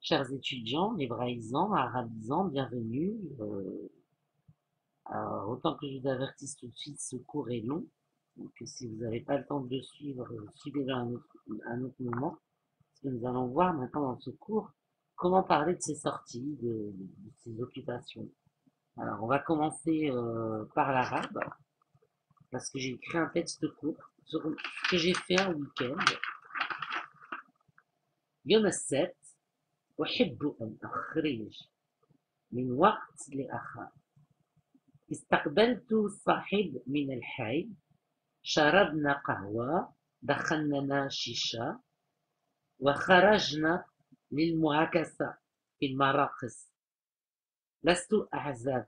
Chers étudiants, hébraïsants, arabisants, bienvenue. Alors, autant que je vous avertisse tout de suite, ce cours est long. Donc, si vous n'avez pas le temps de le suivre, suivez-le à un autre moment. Parce que nous allons voir maintenant dans ce cours comment parler de ces sorties, de ces occupations. Alors, on va commencer par l'arabe, parce que j'ai écrit un texte court sur ce que j'ai fait un week-end. يوم السبت أحب أن أخرج من وقت لآخر. استقبلت صاحب من الحي، شربنا قهوة، دخلنا شيشة، وخرجنا للمعاكسة في المراقص. لست أعزب،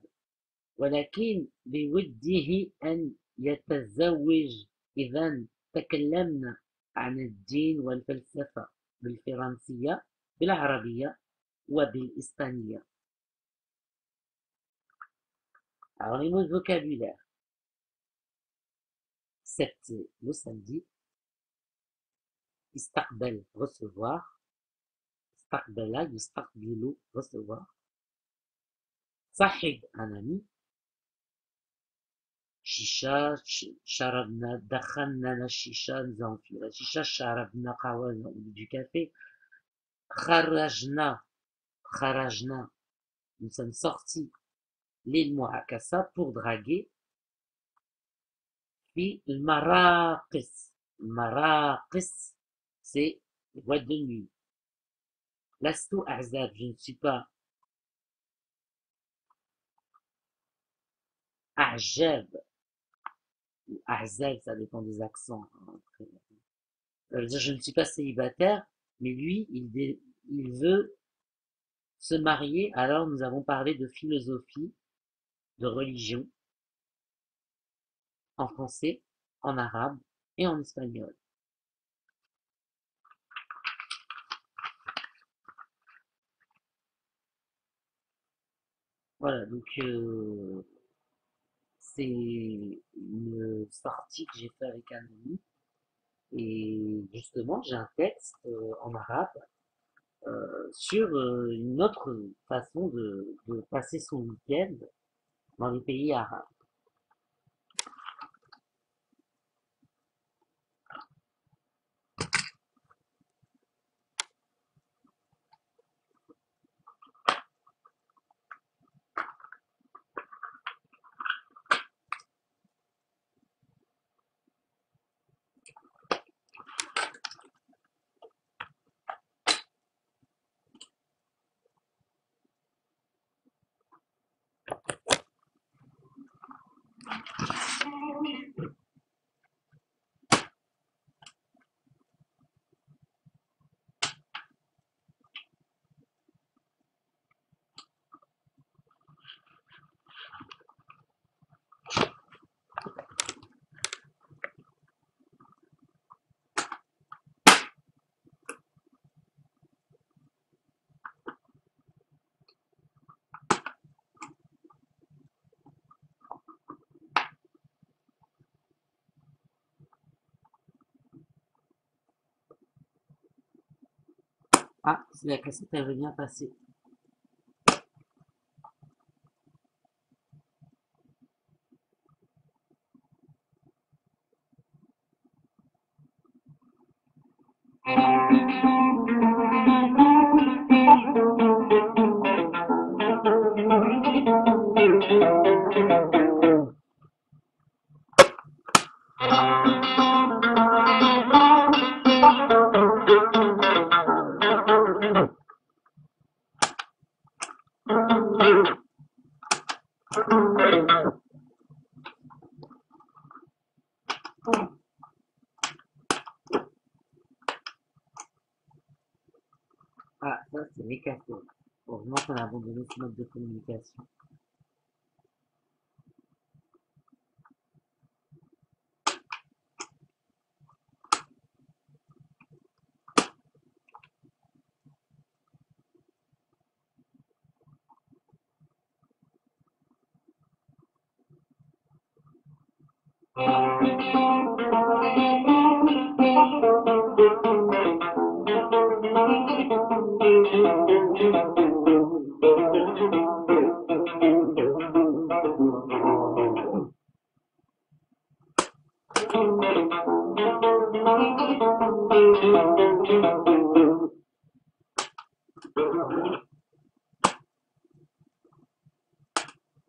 ولكن بوده أن يتزوج. إذا تكلمنا عن الدين والفلسفة بالفرنسية، بالعربية وبالإسبانية. Alors, les mots de vocabulaire. C'était le samedi. Istaqbal, recevoir. Istaqbala, yustaqbilu, recevoir. Sahib, un ami. Shisha, sharabna, dakhanna la shisha, nous avons fumé la shisha, sharabna qawa, nous avons bu du café. Kharajna, kharajna, nous sommes sortis l'île Mu'akasa pour draguer. Puis le maraqis. Le maraqis, c'est les boîtes de nuit. Lastu ahzab, je ne suis pas ahjab ou ahzab, ça dépend des accents. Ça veut dire je ne suis pas célibataire, mais lui, il veut se marier. Alors nous avons parlé de philosophie, de religion, en français, en arabe et en espagnol. Voilà, donc c'est une sortie que j'ai fait avec un ami. Et justement, j'ai un texte en arabe sur une autre façon de passer son week-end dans les pays arabes. Ah, c'est la cassette, elle veut bien passer. Ah, ça c'est mécaphone. Heureusement qu'on a abandonné ce mode de communication.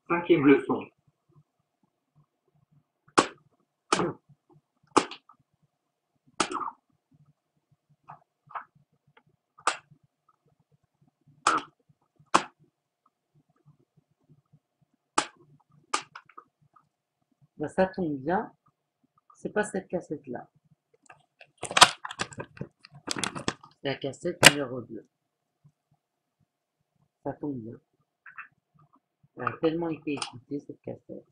Cinquième leçon. Ben, ça tombe bien, c'est pas cette cassette-là. C'est la cassette numéro 2. Ça tombe bien. Elle a tellement été écoutée, cette cassette.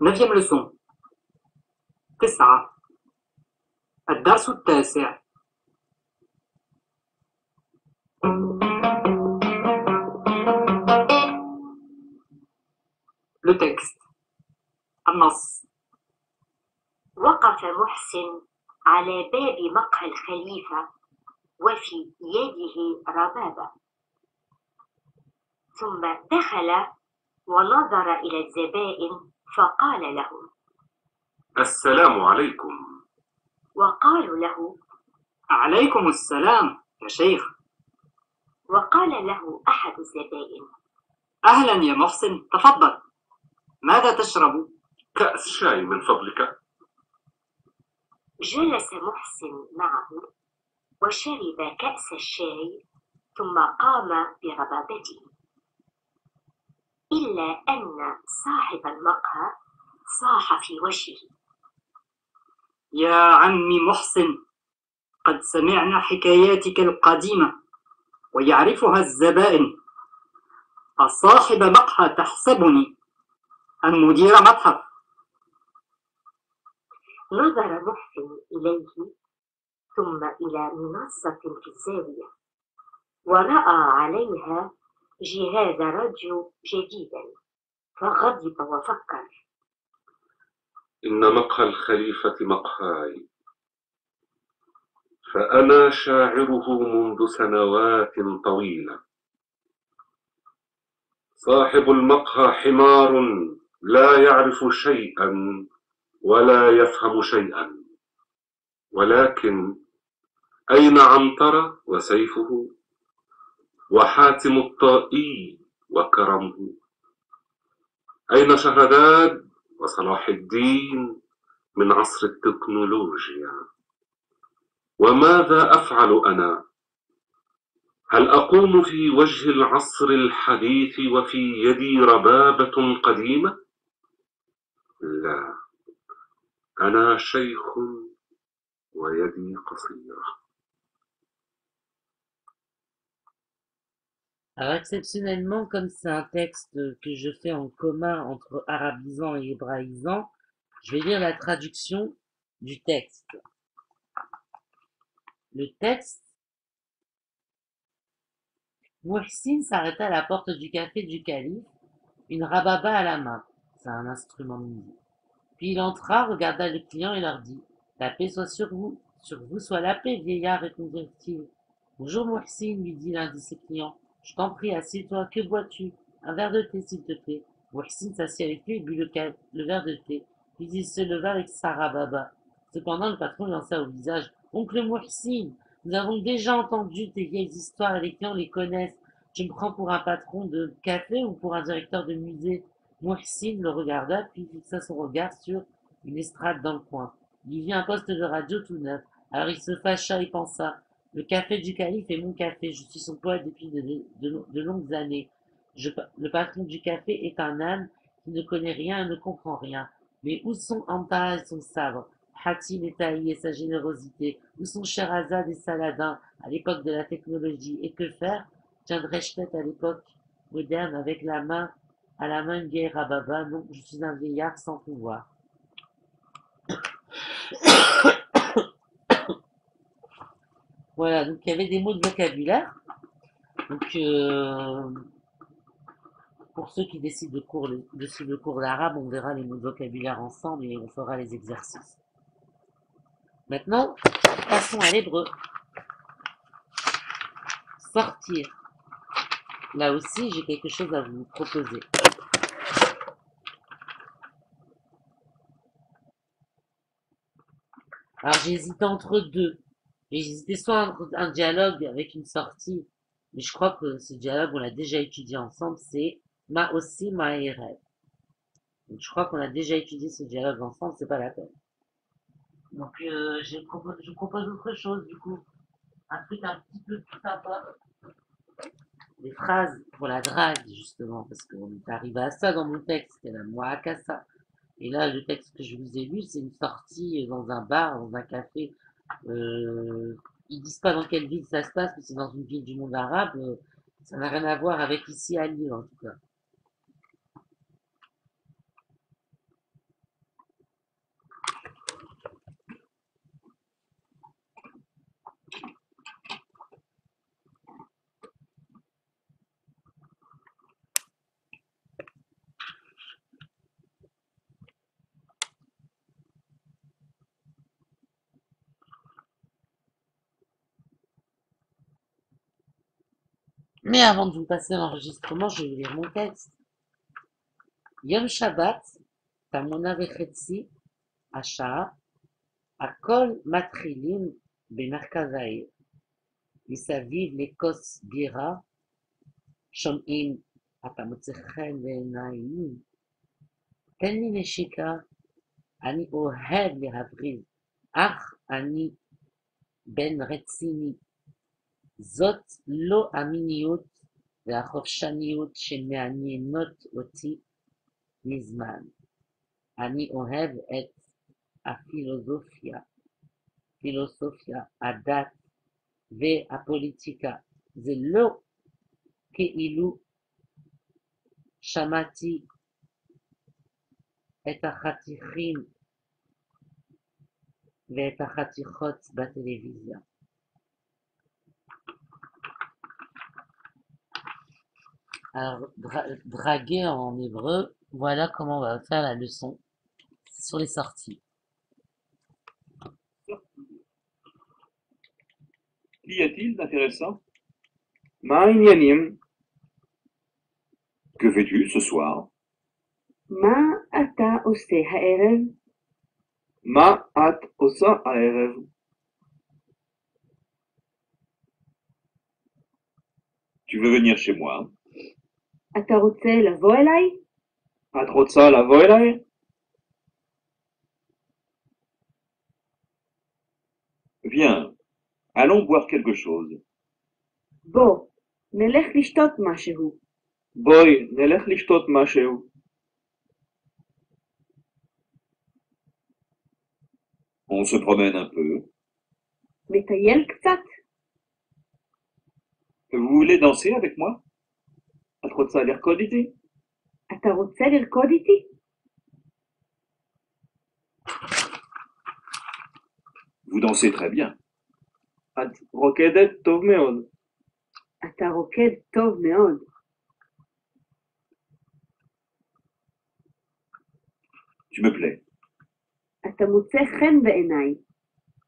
Neuvième leçon. 9. الدرس التاسع. Le texte. النص. وقف محسن على باب مقهى الخليفة وفي يده ربابة، ثم دخل ونظر إلى الزبائن فقال لهم: السلام عليكم. وقالوا له: عليكم السلام يا شيخ. وقال له أحد الزبائن: أهلا يا محسن، تفضل، ماذا تشرب؟ كأس شاي من فضلك. جلس محسن معه وشرب كأس الشاي ثم قام بربابته، إلا أن صاحب المقهى صاح في وجهه: يا عمي محسن، قد سمعنا حكاياتك القديمة ويعرفها الزبائن. أصاحب مقهى تحسبني أم مدير متحف؟ نظر محسن إليه ثم إلى منصة في الزاوية ورأى عليها جهاز راديو جديدا، فغضب وفكر: إن مقهى الخليفة مقهاي، فأنا شاعره منذ سنوات طويلة. صاحب المقهى حمار لا يعرف شيئا ولا يفهم شيئا، ولكن أين عنترة وسيفه وحاتم الطائي وكرمه؟ أين شهرزاد وصلاح الدين من عصر التكنولوجيا؟ وماذا أفعل أنا؟ هل أقوم في وجه العصر الحديث وفي يدي ربابة قديمة؟ لا، أنا شيخ ويدي قصيرة. Alors exceptionnellement, comme c'est un texte que je fais en commun entre arabisant et hébraïsant, je vais lire la traduction du texte. Le texte: Muhsin s'arrêta à la porte du café du calife, une rababa à la main. C'est un instrument de musique. Puis il entra, regarda les clients et leur dit: La paix soit sur vous soit la paix, vieillard, répondirent-ils. Bonjour Muhsin, lui dit l'un de ses clients. Je t'en prie, assieds-toi, que bois-tu? Un verre de thé, s'il te plaît. Muhsin s'assit avec lui et but le verre de thé. Puis il se leva avec sa rababa. Cependant, le patron lança au visage: Oncle Muhsin, nous avons déjà entendu tes vieilles histoires et les clients les connaissent. Tu me prends pour un patron de café ou pour un directeur de musée? Muhsin le regarda, puis fixa son regard sur une estrade dans le coin. Il y vit un poste de radio tout neuf. Alors il se fâcha et pensa: Le café du calife est mon café, je suis son poète depuis de longues années. Le patron du café est un âne qui ne connaît rien et ne comprend rien. Mais où sont Anta et son sabre, Hatim et Taï et sa générosité? Où sont Sherazade et Saladin à l'époque de la technologie? Et que faire? Tiendrais-je tête à l'époque moderne avec à la main une vieille rababa? Non, je suis un vieillard sans pouvoir. Voilà, donc il y avait des mots de vocabulaire. Donc, pour ceux qui décident de suivre le cours d'arabe, on verra les mots de vocabulaire ensemble et on fera les exercices. Maintenant, passons à l'hébreu. Sortir. Là aussi, j'ai quelque chose à vous proposer. Alors, j'ai hésité entre deux. J'ai hésité soit entre un dialogue avec une sortie, mais je crois que ce dialogue, on l'a déjà étudié ensemble, c'est Ma aussi, ma rêve. Donc, je crois qu'on a déjà étudié ce dialogue ensemble, c'est pas la peine. Donc, je propose autre chose, du coup. Un truc un petit peu plus sympa. Des phrases pour la drague, justement, parce qu'on est arrivé à ça dans mon texte, c'était la Moakassa. Et là, le texte que je vous ai lu, c'est une sortie dans un bar, dans un café. Ils disent pas dans quelle ville ça se passe, mais c'est dans une ville du monde arabe. Ça n'a rien à voir avec ici à Lille, en tout cas. Mais avant de vous passer l'enregistrement, je vais vous lire mon texte. Yom Shabbat, Tamona Vechetzi, Asha, Akol Matrilim, במרכז העיר. מסביב לכוס בירה, שומעים, אתה מוצא חן בעיניים. תן לי נשיקה, אני אוהב להבריז, אך אני בן רציני. זאת לא המיניות והחופשניות שמעניינות אותי מזמן. אני אוהב את הפילוסופיה, הדת והפוליטיקה. זה לא כאילו שמעתי את החתיכים ואת החתיכות בטלוויזיה. Alors, draguer en hébreu, voilà comment on va faire la leçon sur les sorties. Qu'y a-t-il d'intéressant? Ma inyanim. Que fais-tu ce soir? מה אתה עושה הערב? Ma at osa aerev. Tu veux venir chez moi? אתה רוצה לבוא אליי? At rotsa lavo elai? Viens, allons boire quelque chose. בוא, נלך לשתות משהו. Boy, nelech lishtot masheu. On se promène un peu. מטייל קצת? Vous voulez danser avec moi? At rotsa lirkod iti? אתה רוצה לרקוד איתי? Vous dansez très bien. At rokedet tov meod. אתה רוקד טוב מאוד. Tu me plais. אתה מוצא חן בעיניי.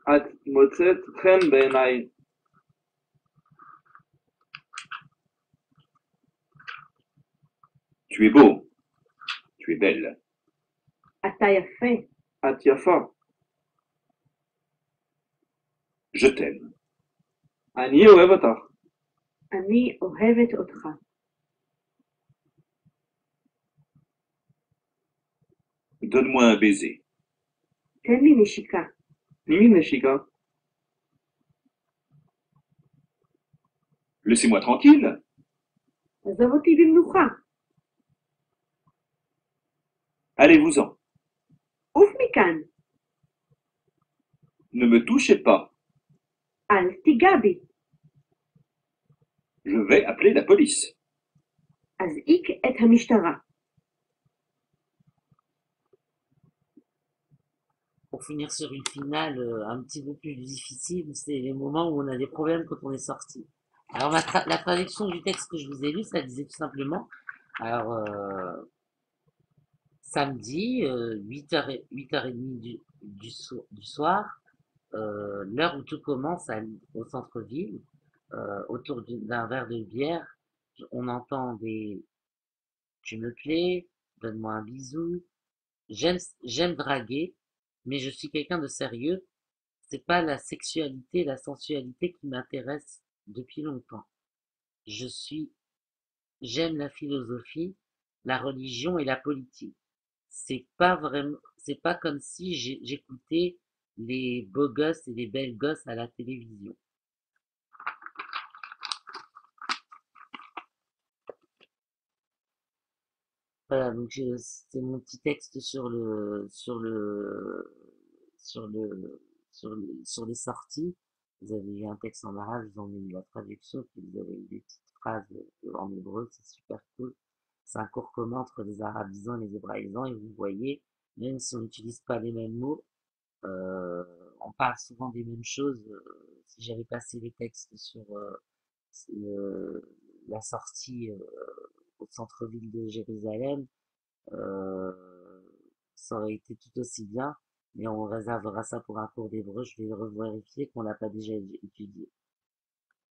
At motzet chen beinai. Tu es beau. Tu es belle. אתה יפה. At yafa. Je t'aime. Ani ohev otach. אני אוהבת אותך. Donne-moi un baiser. תן לי נשיקה. Nimi neshika. Laissez-moi tranquille. עזוב אותי במנוחה. Allez-vous-en. المكان. Ne me touchez pas. التجابي. Je vais appeler la police. אז إيك את המשטרה. Pour finir sur une finale un petit peu plus difficile, c'est les moments où on a des problèmes quand on est sorti. Alors la traduction du texte que je vous ai lu, ça disait tout simplement, alors samedi, 8h30 du soir, l'heure où tout commence au centre-ville, autour d'un verre de bière, on entend des tu me plais, donne-moi un bisou, j'aime draguer, mais je suis quelqu'un de sérieux, c'est pas la sexualité, la sensualité qui m'intéresse depuis longtemps. J'aime la philosophie, la religion et la politique. C'est pas comme si j'écoutais les beaux gosses et les belles gosses à la télévision. Voilà, donc c'est mon petit texte sur les sorties. Vous avez eu un texte en arabe, vous en avez eu la traduction, puis vous avez eu des petites phrases en hébreu, c'est super cool. C'est un cours commun entre les arabisants et les hébraïsants, et vous voyez, même si on n'utilise pas les mêmes mots, on parle souvent des mêmes choses. Si j'avais passé les textes sur la sortie au centre-ville de Jérusalem, euh, ça aurait été tout aussi bien, mais on réservera ça pour un cours d'hébreu. Je vais revérifier qu'on l'a pas déjà étudié.